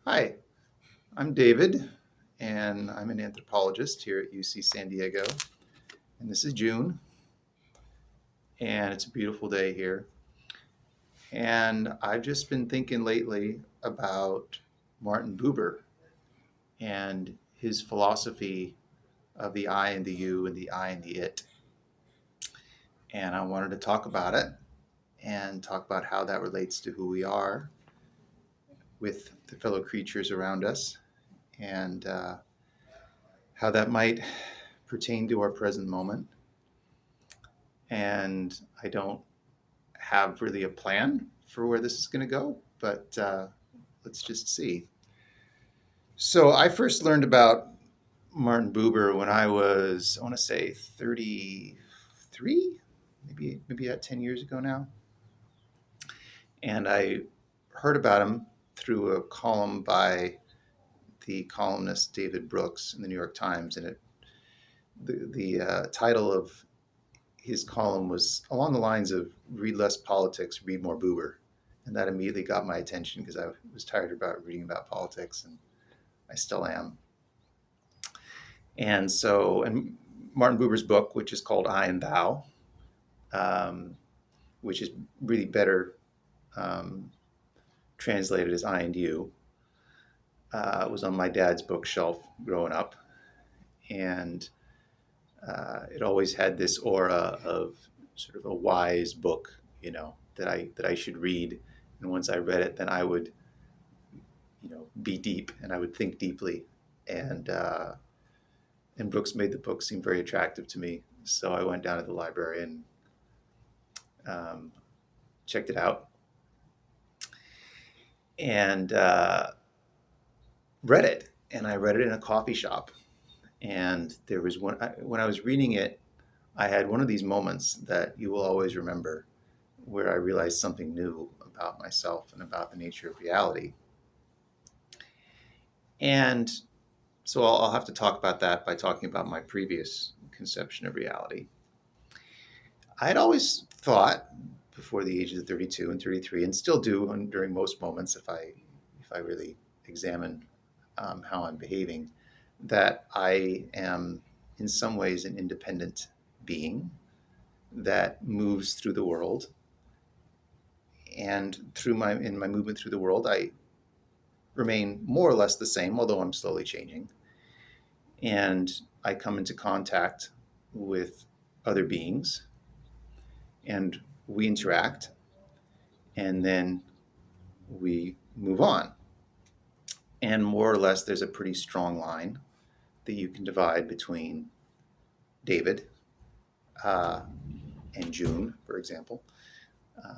Hi, I'm David, and I'm an anthropologist here at UC San Diego. And this is June, and it's a beautiful day here. And I've just been thinking lately about Martin Buber and his philosophy of the I and the you and the I and the it. And I wanted to talk about it and talk about how that relates to who we are with the fellow creatures around us and how that might pertain to our present moment. And I don't have really a plan for where this is going to go, but let's just see. So I first learned about Martin Buber when I was, I want to say, 33, maybe about 10 years ago now. And I heard about him through a column by the columnist David Brooks in the New York Times, and the title of his column was along the lines of "Read less politics, read more Buber," and that immediately got my attention because I was tired about reading about politics, and I still am. And Martin Buber's book, which is called "I and Thou," um, which is really better um, translated as "I and You," was on my dad's bookshelf growing up, and it always had this aura of sort of a wise book, that I should read. And once I read it, then I would, be deep, and I would think deeply. And uh, and Brooks made the book seem very attractive to me, so I went down to the library and um, checked it out and read it. And I read it in a coffee shop. And there was when I was reading it, I had one of these moments that you will always remember, where I realized something new about myself and about the nature of reality. And so I'll have to talk about that by talking about my previous conception of reality. I had always thought before the ages of 32 and 33, and still do during most moments if I really examine how I'm behaving, that I am in some ways an independent being that moves through the world. And in my movement through the world, I remain more or less the same, although I'm slowly changing. And I come into contact with other beings, and we interact, and then we move on. And more or less, there's a pretty strong line that you can divide between David uh, and June, for example,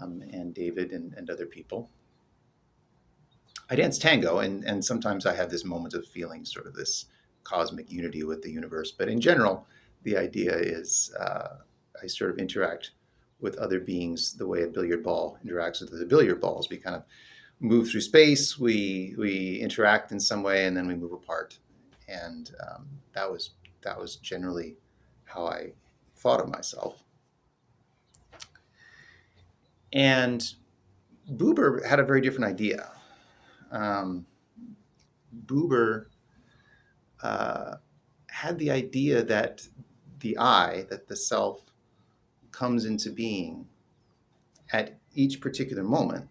and David and other people. I dance tango, and sometimes I have this moment of feeling sort of this cosmic unity with the universe. But in general, the idea is I sort of interact with other beings the way a billiard ball interacts with the billiard balls. We kind of move through space, we interact in some way, and then we move apart. And that was generally how I thought of myself. And Buber had a very different idea. Um, Buber uh, had the idea that that the self, comes into being at each particular moment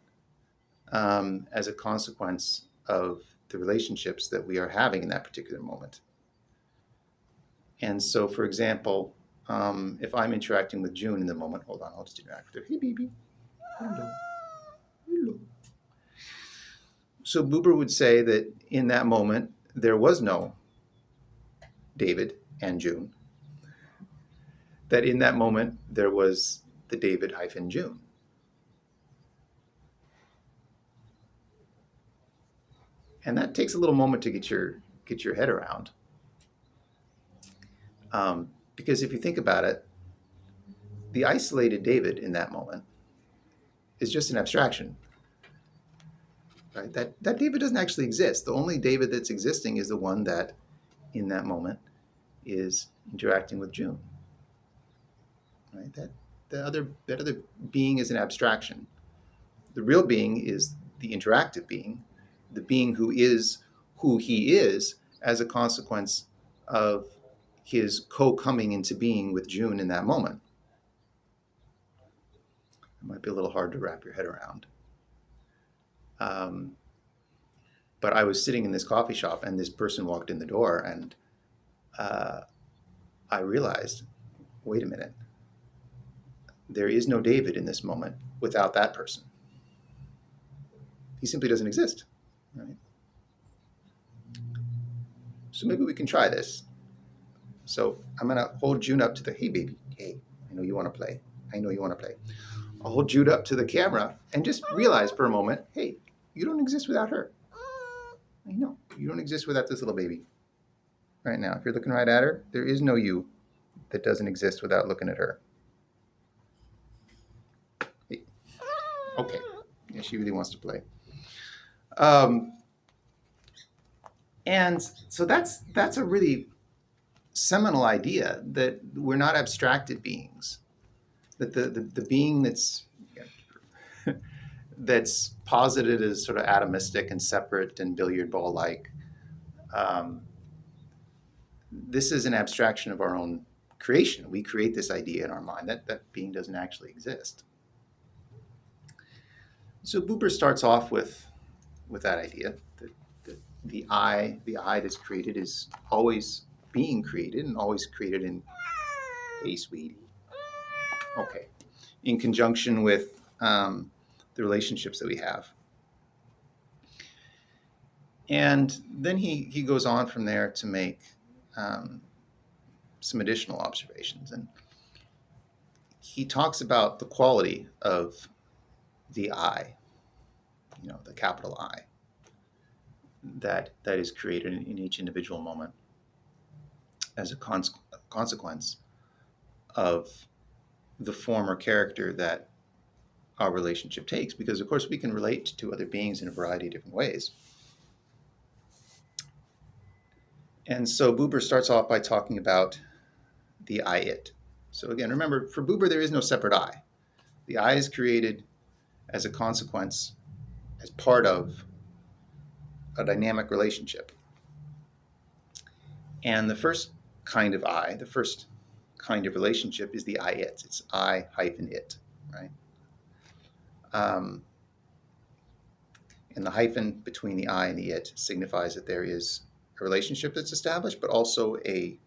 as a consequence of the relationships that we are having in that particular moment. And so, for example, if I'm interacting with June in the moment, hold on, I'll just interact with her. Hey, baby. Hello. Hello. So Buber would say that in that moment, there was no David and June, that in that moment, there was the David hyphen June. And that takes a little moment to get your head around. Because if you think about it, the isolated David in that moment is just an abstraction, right? That David doesn't actually exist. The only David that's existing is the one that, in that moment, is interacting with June, right? That other being is an abstraction. The real being is the interactive being, the being who is who he is as a consequence of his co-coming into being with June in that moment. It might be a little hard to wrap your head around. But I was sitting in this coffee shop and this person walked in the door, and I realized, wait a minute, there is no David in this moment without that person. He simply doesn't exist. Right? So maybe we can try this. So I'm going to hold June up to the, hey, baby, hey, I know you want to play. I know you want to play. I'll hold Jude up to the camera and just realize for a moment, hey, you don't exist without her. I know. You don't exist without this little baby. Right now, if you're looking right at her, there is no you that doesn't exist without looking at her. Hey. Okay. Yeah, she really wants to play. And so that's a really seminal idea, that we're not abstracted beings, that the being that's posited as sort of atomistic and separate and billiard ball like, this is an abstraction of our own creation. We create this idea in our mind that being doesn't actually exist. So Buber starts off with that idea that the I that's created is always being created and always created in, hey, sweetie. Okay. In conjunction with the relationships that we have. And then he goes on from there to make some additional observations. And he talks about the quality of the I, the capital I, that is created in each individual moment as a consequence of the form or character that our relationship takes. Because, of course, we can relate to other beings in a variety of different ways. And so Buber starts off by talking about the I-it. So again, remember, for Buber, there is no separate I. The I is created as a consequence, as part of a dynamic relationship. And the first kind of I, the first kind of relationship is the I-it. It's I-it, right? And the hyphen between the I and the it signifies that there is a relationship that's established, but also a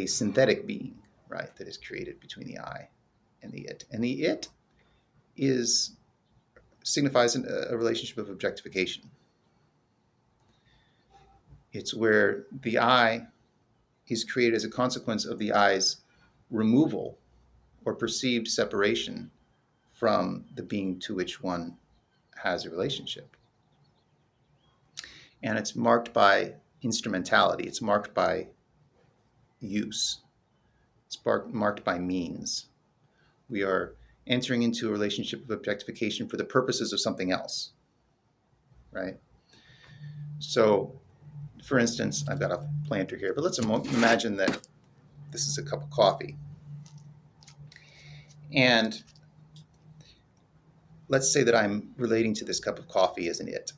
synthetic being, right, that is created between the I and the it. And the it signifies a relationship of objectification. It's where the I is created as a consequence of the I's removal or perceived separation from the being to which one has a relationship. And it's marked by instrumentality. It's marked by use. It's marked by means. We are entering into a relationship of objectification for the purposes of something else, right? So, for instance, I've got a planter here, but let's imagine that this is a cup of coffee. And let's say that I'm relating to this cup of coffee as an it.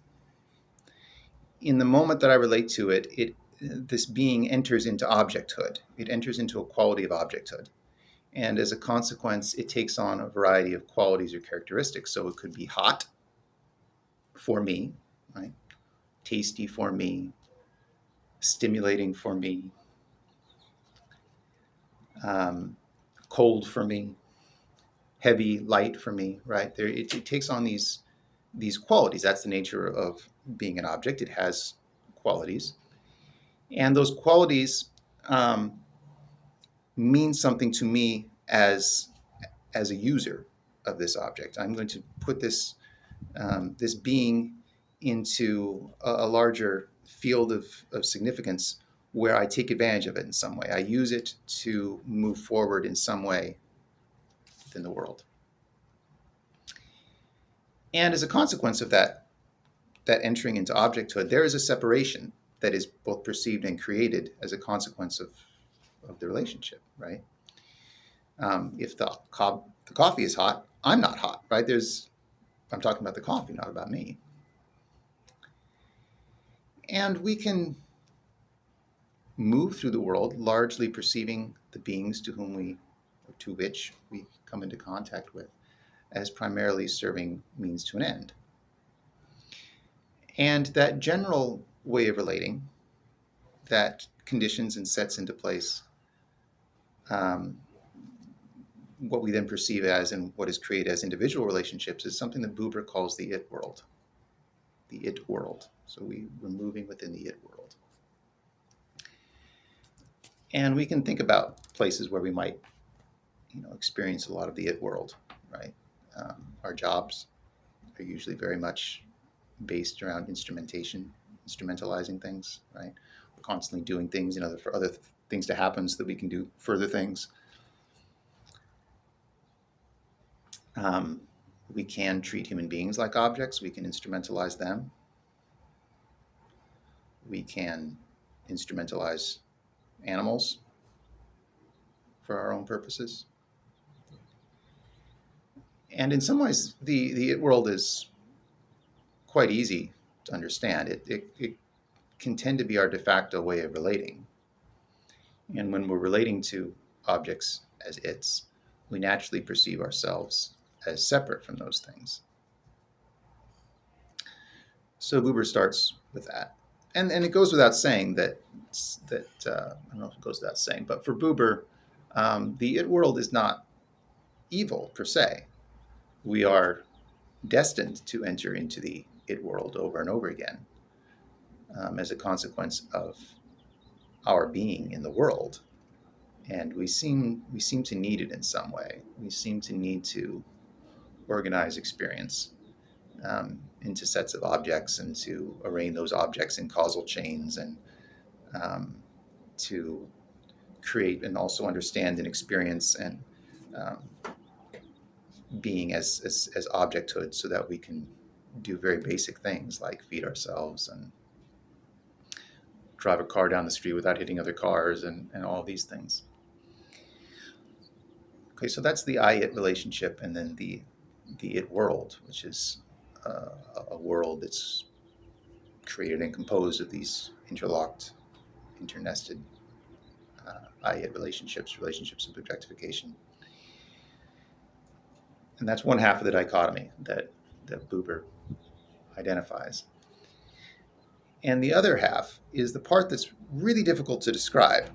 In the moment that I relate to it, this being enters into objecthood. It enters into a quality of objecthood. And as a consequence, it takes on a variety of qualities or characteristics. So it could be hot for me, right? Tasty for me, stimulating for me, cold for me, heavy, light for me, right? It takes on these qualities. That's the nature of being an object. It has qualities. And those qualities mean something to me as a user of this object. I'm going to put this being into a larger field of significance where I take advantage of it in some way. I use it to move forward in some way within the world. And as a consequence of that entering into objecthood, there is a separation that is both perceived and created as a consequence of the relationship, right? If the coffee is hot, I'm not hot, right? I'm talking about the coffee, not about me. And we can move through the world largely perceiving the beings to which we come into contact with as primarily serving means to an end. And that general way of relating that conditions and sets into place um, what we then perceive as and what is created as individual relationships is something that Buber calls the it world. The it world. So we're moving within the it world. And we can think about places where we might, experience a lot of the it world, right? Our jobs are usually very much based around instrumentation, instrumentalizing things, right? We're constantly doing things, for other things to happen so that we can do further things. We can treat human beings like objects. We can instrumentalize them. We can instrumentalize animals for our own purposes. And in some ways, the it world is quite easy to understand. It can tend to be our de facto way of relating. And when we're relating to objects as its, we naturally perceive ourselves as separate from those things. So Buber starts with that. And it goes without saying that I don't know if it goes without saying, but for Buber, the it world is not evil per se. We are destined to enter into the it world over and over again as a consequence of our being in the world. And we seem to need it in some way. We seem to need to organize experience into sets of objects and to arrange those objects in causal chains and to create and also understand and experience and um, being as objecthood so that we can do very basic things like feed ourselves and drive a car down the street without hitting other cars and all these things. Okay, so that's the I-it relationship, and then the it world, which is a world that's created and composed of these interlocked, internested I-it relationships of objectification. And that's one half of the dichotomy that Buber identifies. And the other half is the part that's really difficult to describe.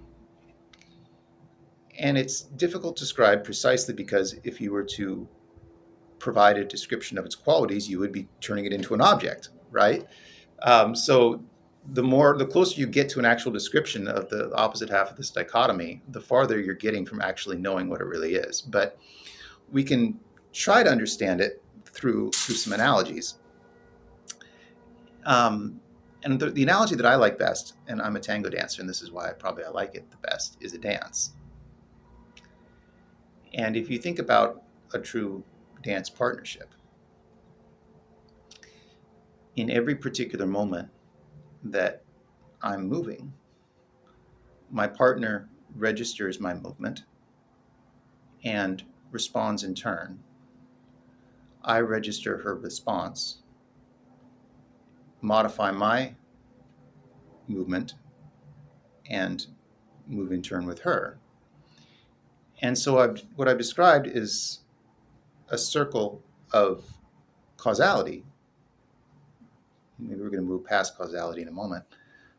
And it's difficult to describe precisely because if you were to provide a description of its qualities, you would be turning it into an object, right? So the closer you get to an actual description of the opposite half of this dichotomy, the farther you're getting from actually knowing what it really is. But we can try to understand it through some analogies. And the analogy that I like best, and I'm a tango dancer, and this is why I like it the best, is a dance. And if you think about a true dance partnership, in every particular moment that I'm moving, my partner registers my movement and responds in turn. I register her response, modify my movement, and move in turn with her. And so what I've described is a circle of causality. Maybe we're going to move past causality in a moment.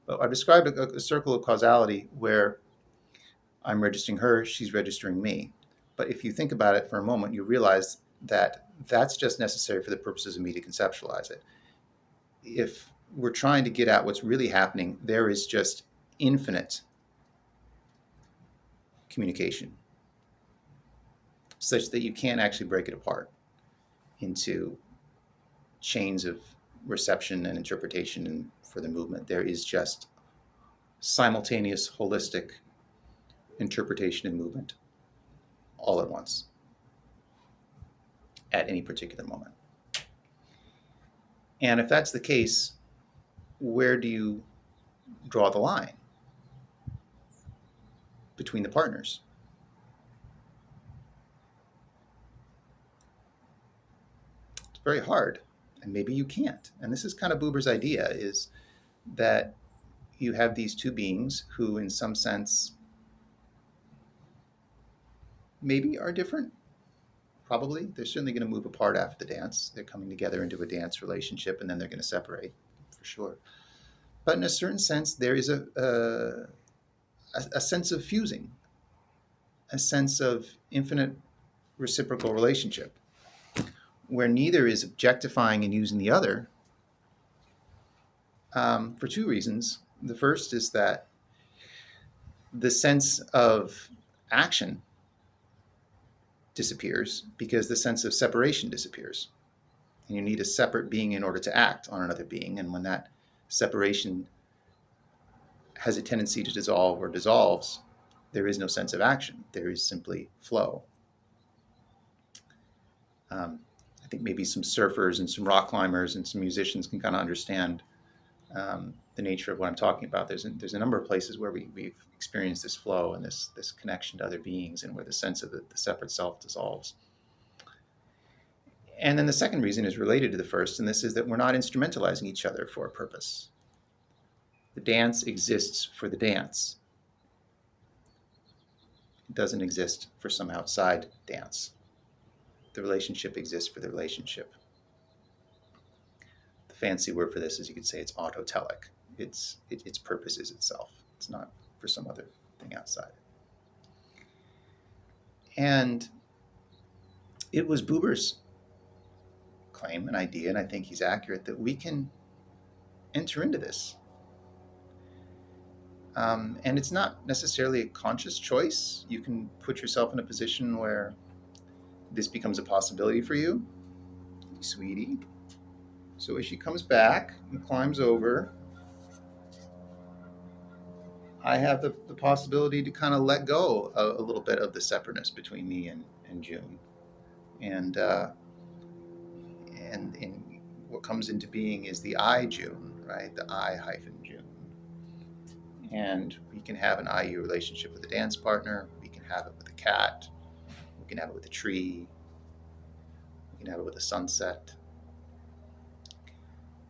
But I've described a circle of causality where I'm registering her, she's registering me. But if you think about it for a moment, you realize that that's just necessary for the purposes of me to conceptualize it. If we're trying to get at what's really happening, there is just infinite communication, such that you can't actually break it apart into chains of reception and interpretation and for the movement. There is just simultaneous, holistic interpretation and movement all at once at any particular moment. And if that's the case, where do you draw the line between the partners? It's very hard, and maybe you can't. And this is kind of Buber's idea, is that you have these two beings who, in some sense, maybe are different. Probably. They're certainly going to move apart after the dance. They're coming together into a dance relationship, and then they're going to separate, for sure. But in a certain sense, there is a sense of fusing, a sense of infinite reciprocal relationship, where neither is objectifying and using the other, for two reasons. The first is that the sense of action disappears because the sense of separation disappears. And you need a separate being in order to act on another being. And when that separation has a tendency to dissolve or dissolves, there is no sense of action. There is simply flow. I think maybe some surfers and some rock climbers and some musicians can kind of understand the nature of what I'm talking about. There's a number of places where we've experienced this flow and this connection to other beings, and where the sense of the separate self dissolves. And then the second reason is related to the first, and this is that we're not instrumentalizing each other for a purpose. The dance exists for the dance. It doesn't exist for some outside dance. The relationship exists for the relationship. The fancy word for this is, you could say, it's autotelic. Its purpose is itself. It's not for some other thing outside. And it was Buber's claim, an idea, and I think he's accurate, that we can enter into this. And it's not necessarily a conscious choice. You can put yourself in a position where this becomes a possibility for you. Sweetie. So as she comes back and climbs over, I have the possibility to kind of let go a little bit of the separateness between me and June. And what comes into being is the I June, right? The I hyphen June. And we can have an IU relationship with a dance partner. We can have it with a cat. We can have it with a tree. We can have it with a sunset.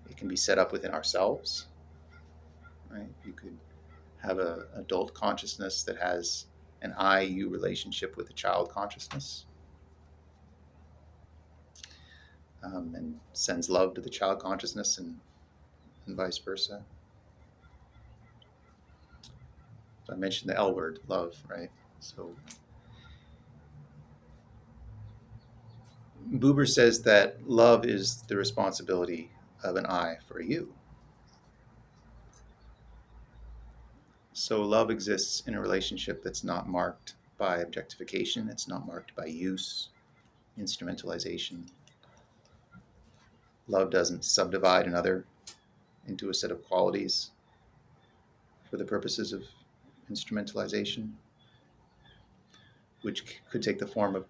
It can be set up within ourselves, right? You could have an adult consciousness that has an I-you relationship with a child consciousness, and sends love to the child consciousness, and vice versa. So I mentioned the L word, love, right? So Buber says that love is the responsibility of an I for a you. So love exists in a relationship that's not marked by objectification. It's not marked by use, instrumentalization. Love doesn't subdivide another into a set of qualities for the purposes of instrumentalization, which could take the form of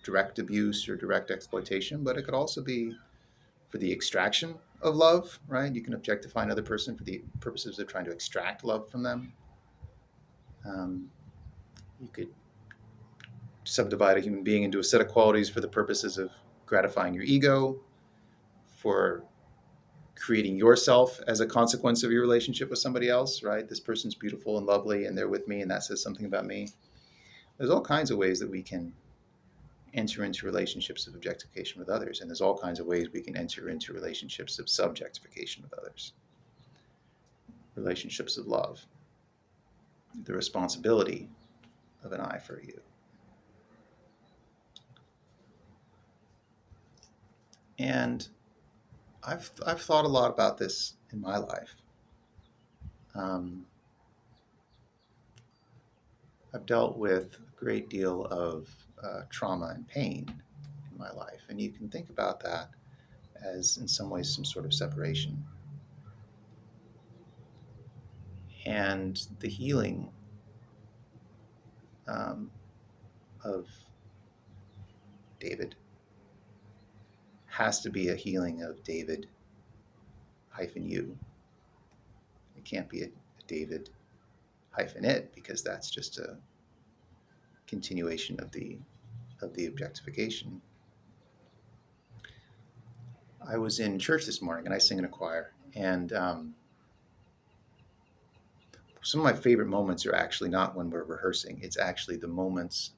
direct abuse or direct exploitation, but it could also be for the extraction of love, right? You can objectify another person for the purposes of trying to extract love from them. You could subdivide a human being into a set of qualities for the purposes of gratifying your ego, for creating yourself as a consequence of your relationship with somebody else, right? This person's beautiful and lovely, and they're with me, and that says something about me. There's all kinds of ways that we can enter into relationships of objectification with others, and there's all kinds of ways we can enter into relationships of subjectification with others. Relationships of love, the responsibility of an I for you. And I've thought a lot about this in my life. I've dealt with a great deal of trauma and pain in my life, and you can think about that as, in some ways, some sort of separation. And the healing of David has to be a healing of David hyphen you. It can't be a David hyphen it, because that's just a continuation of the objectification. I was in church this morning, and I sing in a choir, and some of my favorite moments are actually not when we're rehearsing. It's actually the moments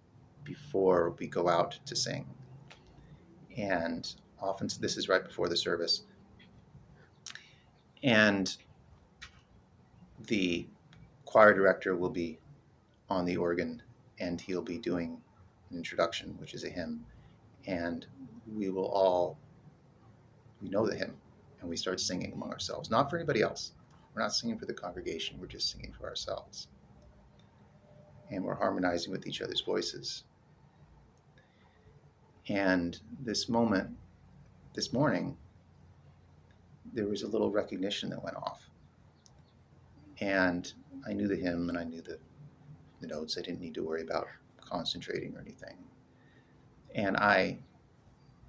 before we go out to sing. And often this is right before the service. And the choir director will be on the organ and he'll be doing an introduction, which is a hymn. And we know the hymn and we start singing among ourselves, not for anybody else. We're not singing for the congregation, we're just singing for ourselves. And we're harmonizing with each other's voices. And this morning, there was a little recognition that went off. And I knew the hymn and I knew the notes. I didn't need to worry about concentrating or anything. And I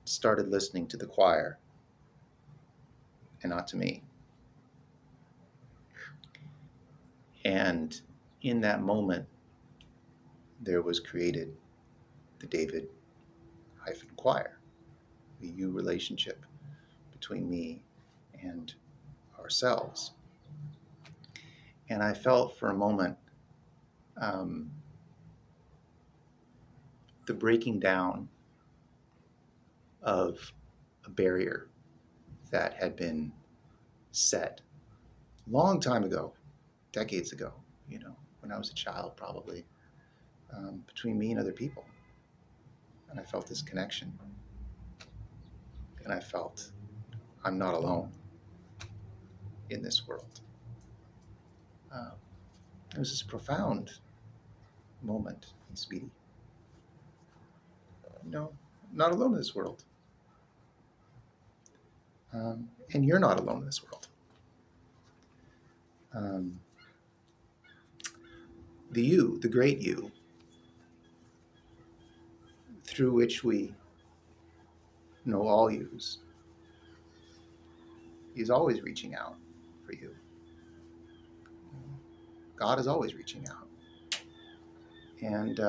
started listening to the choir and not to me. And in that moment, there was created the David-choir, the you relationship between me and ourselves. And I felt for a moment the breaking down of a barrier that had been set a long time ago, decades ago, when I was a child probably, between me and other people. And I felt this connection. And I felt I'm not alone in this world. It was this profound moment in Speedy. Not alone in this world. And you're not alone in this world. The you, the great you, through which we know all yous, he's always reaching out for you. God is always reaching out. And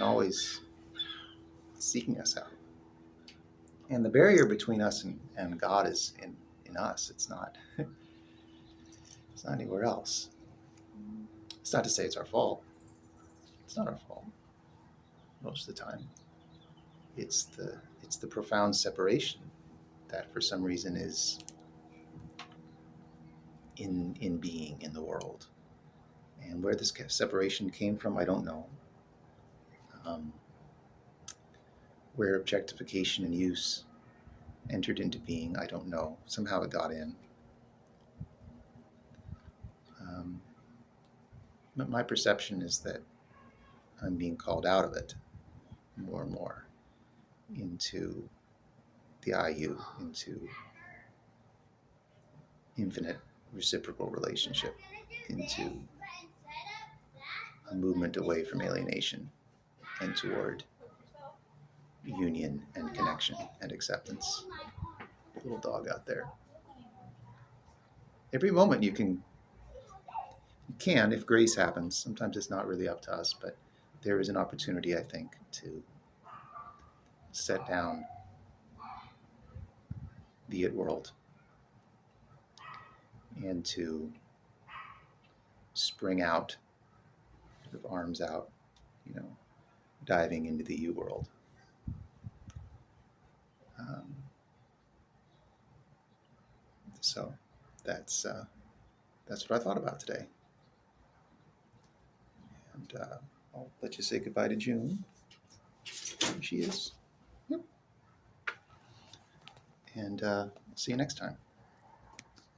always seeking us out. And the barrier between us and God is in us. It's not anywhere else. It's not to say it's our fault. It's not our fault most of the time. It's the profound separation that for some reason is in being in the world. And where this separation came from, I don't know. Where objectification and use entered into being, I don't know. Somehow it got in. But my perception is that I'm being called out of it more and more into the IU, into infinite reciprocal relationship, into a movement away from alienation and toward union and connection and acceptance. Little dog out there. Every moment you can, if grace happens, sometimes it's not really up to us, but there is an opportunity, I think, to set down the it world and to spring out, sort of arms out, diving into the you world. So that's what I thought about today. And I'll let you say goodbye to June. There she is. Yep. And I'll see you next time.